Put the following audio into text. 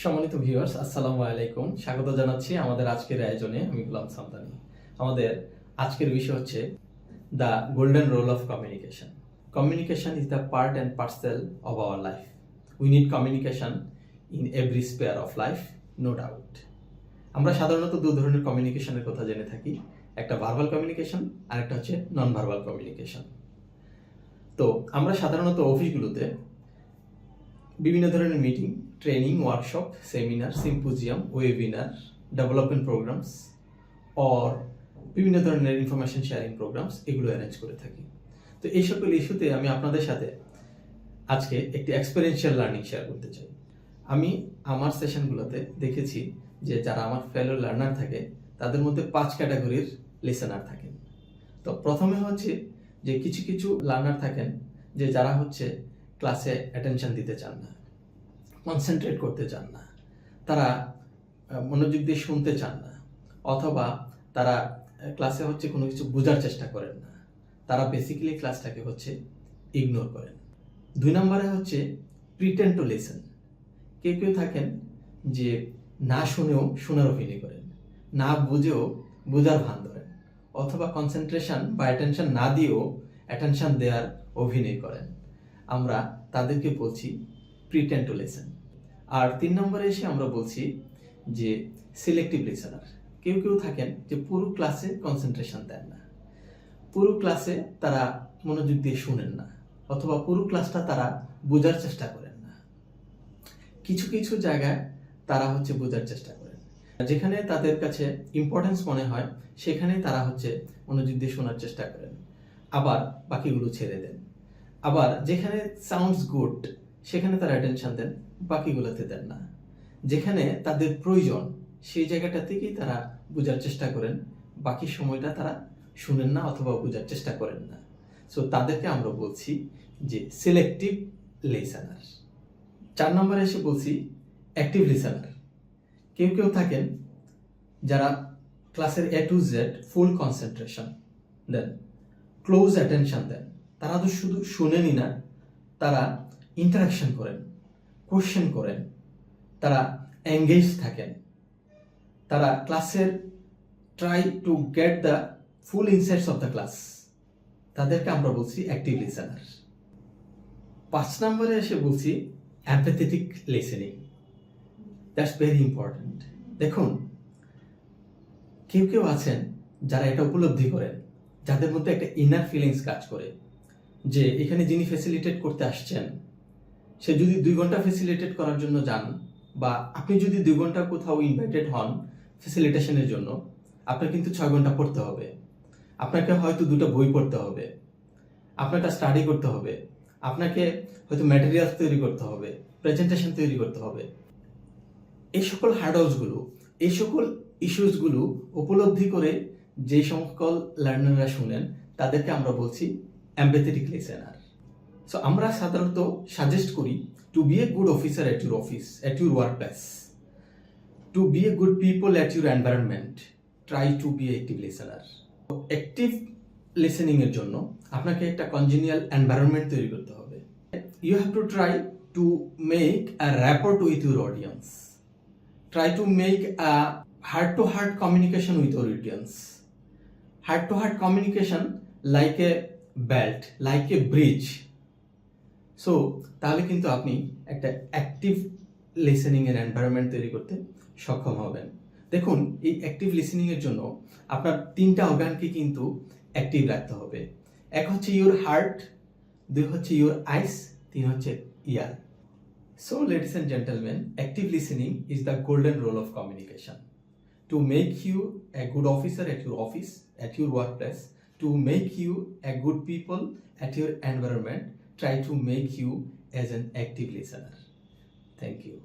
সম্মানিত ভিউয়ার্স, আসসালামু আলাইকুম। স্বাগত জানাচ্ছি আমাদের আজকের আয়োজনে। আমি গোলাম সামদানি। আমাদের আজকের বিষয় হচ্ছে the golden rule of communication. Communication is the part and parcel of our life. We need communication in every sphere of life, no doubt. আমরা সাধারণত দু ধরনের কমিউনিকেশনের কথা জেনে থাকি, একটা ভার্বাল কমিউনিকেশন আর একটা হচ্ছে নন ভার্বাল কমিউনিকেশন। তো আমরা সাধারণত অফিসগুলোতে বিভিন্ন ধরনের meeting, training, workshop, seminar, symposium, webinar, development programs or বিভিন্ন ধরনের ইনফরমেশন শেয়ারিং প্রোগ্রামস এগুলো অ্যারেঞ্জ করে থাকি। তো এই সকল ইস্যুতে আমি আপনাদের সাথে আজকে একটি এক্সপেরিয়েন্সিয়াল লার্নিং শেয়ার করতে চাই। আমি আমার সেশনগুলোতে দেখেছি যে যারা আমার ফেলো লার্নার থাকে তাদের মধ্যে 5 ক্যাটাগরির লিসেনার থাকেন। তো প্রথমে হচ্ছে যে কিছু কিছু লার্নার থাকেন যে যারা হচ্ছে ক্লাসে অ্যাটেনশন দিতে চান না, কনসেন্ট্রেট করতে চান না, তারা মনোযোগ দিয়ে শুনতে চান না, অথবা তারা ক্লাসে হচ্ছে কোনো কিছু বোঝার চেষ্টা করেন না, তারা বেসিক্যালি ক্লাসটাকে হচ্ছে ইগনোর করেন। 2 নম্বরে হচ্ছে প্রিটেন্ড টু লিসেন। কেউ কেউ থাকেন যে না শুনেও শোনার অভিনয় করেন, না বুঝেও বোঝার ভান ধরেন, অথবা কনসেন্ট্রেশন বা অ্যাটেনশন না দিয়েও অ্যাটেনশন দেওয়ার অভিনয় করেন। আমরা তাদেরকে বলছি প্রিটেন্ড টু লিসেন। আর 3 নম্বরে এসে আমরা বলছি যে সিলেক্টিভ লিসেনার। কেউ কেউ থাকেন যে পুরো ক্লাসে কনসেন্ট্রেশন দেন না, পুরো ক্লাসে তারা মনোযোগ দিয়ে শুনেন না, অথবা পুরো ক্লাসটা তারা বোঝার চেষ্টা করেন না। কিছু কিছু জায়গায় তারা হচ্ছে বোঝার চেষ্টা করেন, যেখানে তাদের কাছে ইম্পর্টেন্স মনে হয় সেখানে তারা হচ্ছে মনোযোগ দিয়ে শোনার চেষ্টা করেন, আবার বাকিগুলো ছেড়ে দেন। আবার যেখানে সাউন্ডস গুড সেখানে তারা অ্যাটেনশন দেন, বাকিগুলোতে দেন না। যেখানে তাদের প্রয়োজন সেই জায়গাটা থেকেই তারা বোঝার চেষ্টা করেন, বাকি সময়টা তারা শুনেন না অথবা বোঝার চেষ্টা করেন না। সো তাদেরকে আমরা বলছি যে সিলেক্টিভ লিসেনার। 4 নম্বরে এসে বলছি অ্যাক্টিভ লিসেনার। কেউ কেউ থাকেন যারা ক্লাসের A to Z full concentration দেন, ক্লোজ অ্যাটেনশন দেন। তারা তো শুধু শুনেনই না, তারা ইন্টারাকশন করেন, কোশ্চেন করেন, তারা এঙ্গেজ থাকেন, তারা ক্লাসের try to get the full insights of the class. তাদেরকে আমরা বলছি অ্যাক্টিভ লিসেনার। 5 নম্বরে এসে বলছি empathetic listening. That's very important. দেখুন, কেউ কেউ আছেন যারা এটা উপলব্ধি করেন, যাদের মধ্যে একটা ইনার ফিলিংস কাজ করে যে এখানে যিনি ফ্যাসিলিটেট করতে আসছেন সে যদি 2 ঘন্টা ফ্যাসিলিটেট করার জন্য যান, বা আপনি যদি 2 ঘন্টা কোথাও ইনভাইটেড হন ফ্যাসিলিটেশনের জন্য, আপনার কিন্তু 6 ঘন্টা পড়তে হবে, আপনাকে হয়তো 2টা বই পড়তে হবে, আপনাকে স্টাডি করতে হবে, আপনাকে হয়তো ম্যাটেরিয়ালস তৈরি করতে হবে, প্রেজেন্টেশন তৈরি করতে হবে। এই সকল হার্ডলসগুলো, এই সকল ইস্যুসগুলো উপলব্ধি করে যে সকল লার্নাররা শুনেন তাদেরকে আমরা বলছি এমপ্যাথেটিক লিসেনার। সো আমরা সাধারণত সাজেস্ট করি to be a good officer at your office, at your workplace, to be a good people at your environment, try to be active listener. Active listening এর জন্য আপনাকে একটা congenial environment তৈরি করতে হবে। You have to try to make a rapport with your audience, try to make a heart-to-heart communication with your audience. Heart-to-heart communication like a belt, like a bridge. So তাহলে কিন্তু আপনি একটা active listening এর environment তৈরি করতে সক্ষম হবেন। দেখুন, এই অ্যাক্টিভ লিসেনিং এর জন্য আপনার 3টা অর্গানকে কিন্তু অ্যাক্টিভ রাখতে হবে। এক হচ্ছে ইউর হার্ট, 2 হচ্ছে ইউর আইস, 3 হচ্ছে ইয়ার। So, ladies and gentlemen, active listening is the golden role of communication. To make you a good officer at your office, at your workplace, to make you a good people at your environment, try to make you as an active listener. Thank you.